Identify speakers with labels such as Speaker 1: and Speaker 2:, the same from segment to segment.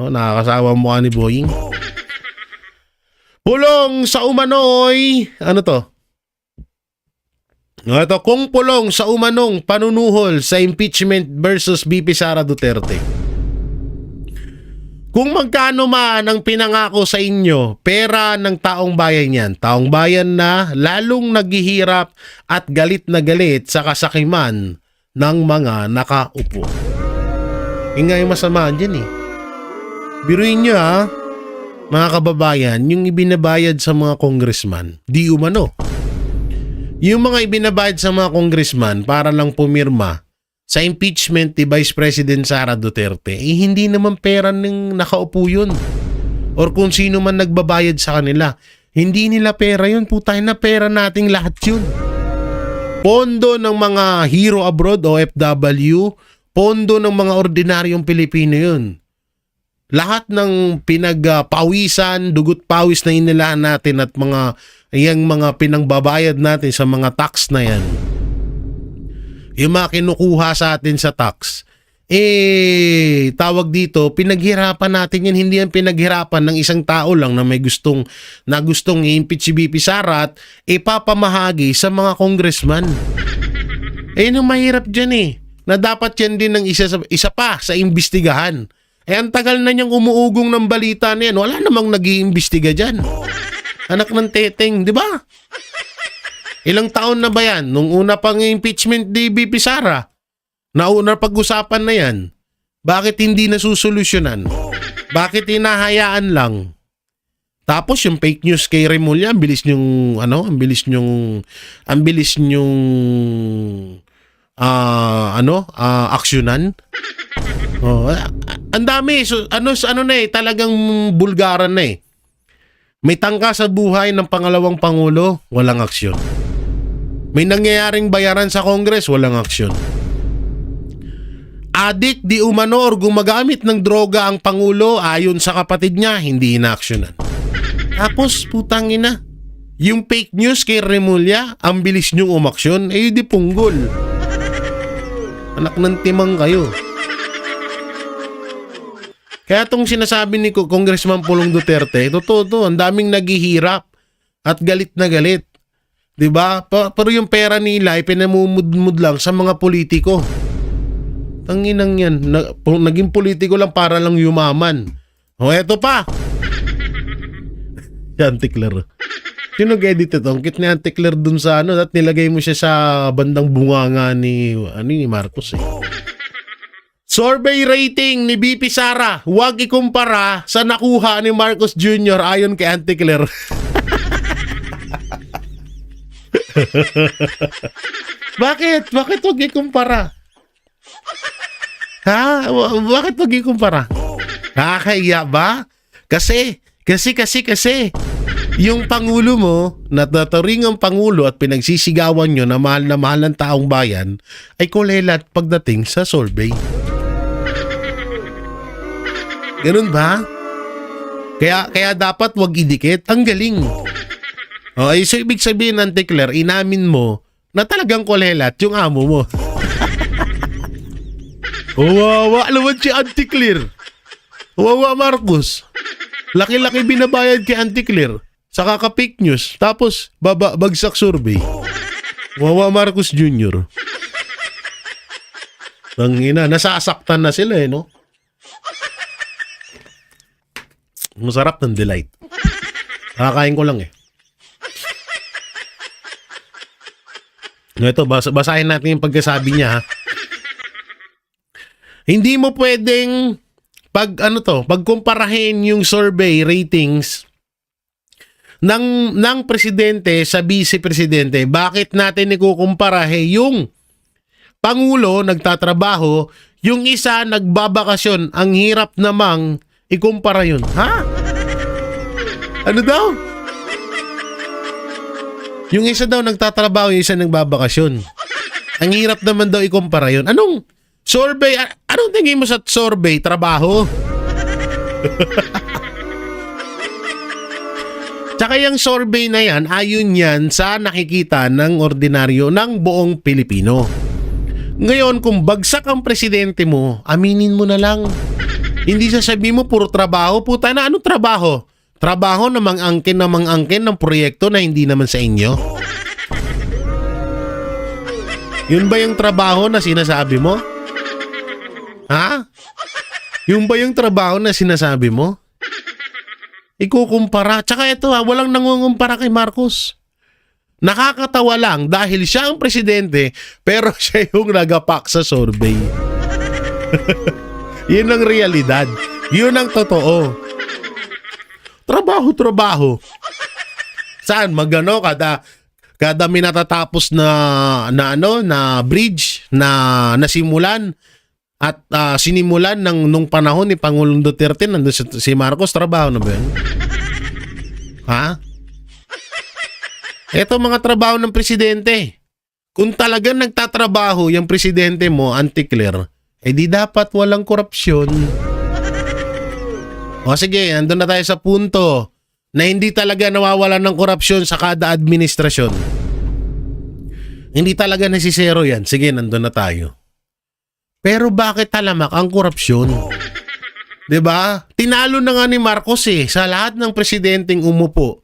Speaker 1: Nakakasawa mo ni Boying. Pulong sa umano'y, ano to? Ito, kung pulong sa umanong panunuhol sa impeachment versus BP Sara Duterte. Kung magkano man ang pinangako sa inyo, pera ng taong bayan yan. Taong bayan na lalong naghihirap at galit na galit sa kasakiman ng mga nakaupo. Yung nga yung masama dyan eh. Biruin nyo ha, mga kababayan, yung ibinabayad sa mga congressman, di umano. Yung mga ibinabayad sa mga congressman para lang pumirma sa impeachment ni Vice President Sara Duterte, hindi naman pera ng nakaupo yun. Or kung sino man nagbabayad sa kanila. Hindi nila pera yun. Putay na pera nating lahat yun. Pondo ng mga hero abroad o FW, pondo ng mga ordinaryong Pilipino yun. Lahat ng pinagpawisan, dugot pawis na inilaan natin at mga pinangbabayad natin sa mga tax na yan, yung mga kinukuha sa atin sa tax, tawag dito, pinaghirapan natin yan. Hindi yan pinaghirapan ng isang tao lang na may gustong i-impeach si BP Sara at ipapamahagi sa mga congressman. Ang mahirap dyan na dapat yan din ng isa pa sa imbestigahan. Ang tagal na niyang umuugong ng balita na yan. Wala namang nag-iimbestiga dyan. Anak ng teteng, di ba? Ilang taon na ba yan? Nung una pang impeachment ni BP Sara, nauna pag-usapan na yan. Bakit hindi nasusolusyonan? Bakit hinahayaan lang? Tapos yung fake news kay Remulla, ang bilis nyong aksyonan. Ang dami, talagang bulgaran na eh. May tangka sa buhay ng pangalawang pangulo, walang aksyon. May nangyayaring bayaran sa Congress, walang aksyon. Adik di umano or gumagamit ng droga ang pangulo ayon sa kapatid niya, hindi inaaksyonan. Tapos putang ina, yung fake news kay Remulla, ang bilis niyong umaksyon, di punggol. Anak ng timang kayo. Kaya itong sinasabi ni Congressman Pulong Duterte, totoo to, ang daming naghihirap at galit na galit. Diba? Pero yung pera nila ay pinamumudmud lang sa mga politiko. Tanginang yan. Naging politiko lang para lang yumaman. Eto pa. Si Antikler. Sino nag-edit ito? Ang kit ni Antikler dun sa at nilagay mo siya sa bandang bunganga ni Marcos Survey rating ni BP Sara, huwag ikumpara sa nakuha ni Marcos Jr. ayon kay Antikler. Bakit? Bakit huwag ikumpara? Ha? Bakit huwag ikumpara? Nakakaiya ba? Kasi, yung pangulo mo, natataring ang pangulo at pinagsisigawan nyo na mahal ng taong bayan, ay kulelat pagdating sa survey. Ganun ba? Kaya dapat wag idikit. Ang galing. So ibig sabihin ng Antikler, inamin mo na talagang kulelat yung amo mo. Wawa naman si Antikler. Wawa Marcos. Laki-laki binabayad kay Antikler sa kaka-fake news. Tapos bagsak survey. Wawa Marcos Jr. Tangina, nasasaktan na sila no? Masarap ng delight. Nakakain ko lang Ito, basahin natin yung pagkasabi niya ha. Hindi mo pwedeng pagkumparahin yung survey ratings ng presidente sa vice-presidente. Bakit natin ikukumpara yung pangulo nagtatrabaho, yung isa nagbabakasyon, ang hirap namang ikumpara yun. Ha? Ano daw? Yung isa daw nagtatrabaho, yung isa nagbabakasyon. Ang hirap naman daw ikumpara yun. Anong survey? Anong tingin mo sa survey? Trabaho? Tsaka yung survey na yan, ayon yan sa nakikita ng ordinaryo ng buong Pilipino. Ngayon, kung bagsak ang presidente mo, aminin mo na lang. Hindi sasabihin mo puro trabaho. Puta na, anong trabaho? Trabaho na mang-angkin ng proyekto na hindi naman sa inyo? Yun ba yung trabaho na sinasabi mo? Ha? Yun ba yung trabaho na sinasabi mo? Ikukumpara. Tsaka ito walang nangungumpara kay Marcos. Nakakatawa lang dahil siya ang presidente pero siya yung nagapak sa survey. Yun ang realidad. Yun ang totoo. Trabaho. Saan? Magano kada may natatapos na bridge na nasimulan at sinimulan nung panahon ni Pangulong Duterte, nandun si Marcos, trabaho na ba yun? Ha? Ito mga trabaho ng presidente. Kung talagang nagtatrabaho yung presidente mo, anti-clear, di dapat walang korupsyon. O sige, andun na tayo sa punto na hindi talaga nawawalan ng korupsyon sa kada administrasyon. Hindi talaga nasisero yan. Sige, nandun na tayo. Pero bakit talamak ang korupsyon? 'Di ba? Tinalo na nga ni Marcos sa lahat ng presidenteng umupo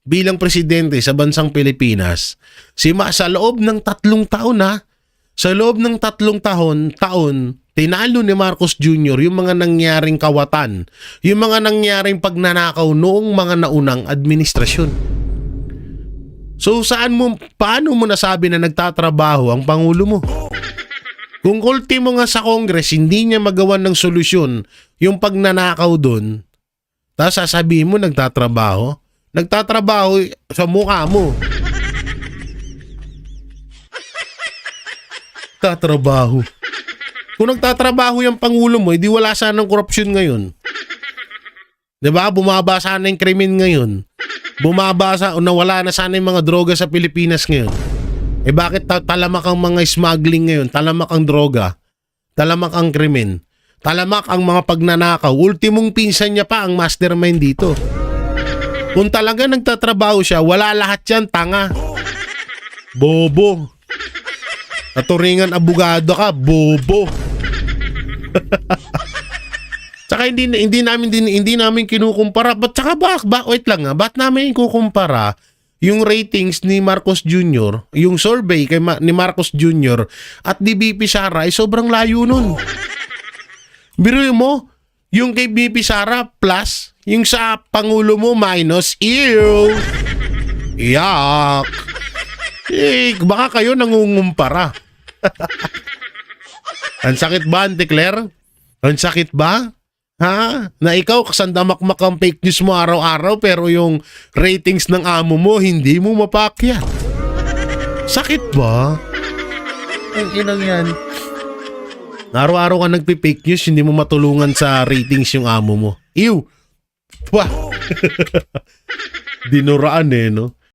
Speaker 1: bilang presidente sa bansang Pilipinas. Sa loob ng 3 taon sa loob ng 3 taon, tinalo ni Marcos Jr. yung mga nangyaring kawatan, yung mga nangyaring pagnanakaw noong mga naunang administrasyon. So paano mo nasabi na nagtatrabaho ang Pangulo mo? Kung ultimo nga sa Congress, hindi niya magawan ng solusyon yung pagnanakaw doon, tapos sasabihin mo nagtatrabaho? Nagtatrabaho sa mukha mo. Tatrabaho. Kung nagtatrabaho yung Pangulo mo, hindi wala sanang korupsyon ngayon. Diba? Bumaba sana yung krimen ngayon. Nawala na sana yung mga droga sa Pilipinas ngayon. Bakit talamak ang mga smuggling ngayon? Talamak ang droga. Talamak ang krimen. Talamak ang mga pagnanakaw. Ultimong pinsan niya pa ang mastermind dito. Kung talaga nagtatrabaho siya, wala lahat yan, tanga. Bobo. Naturingan abogado ka, bobo. Tsaka hindi namin kinukumpara. Wait lang ba't namin kukumpara yung ratings ni Marcos Jr., yung survey ni Marcos Jr. at ni BP Sara ay sobrang layo nun. Biruin mo, yung kay BP Sara plus, yung sa Pangulo mo minus, ew! Yak! Baka kayo nangungumpara. Ang sakit ba, Auntie Claire? Ang sakit ba? Ha? Na ikaw kasandamakmak ang fake news mo araw-araw pero yung ratings ng amo mo hindi mo mapakyat. Sakit ba? Ang inang yan. Araw-araw ka nagpi-fake news, hindi mo matulungan sa ratings yung amo mo. Ew! Wah! Dinuraan no?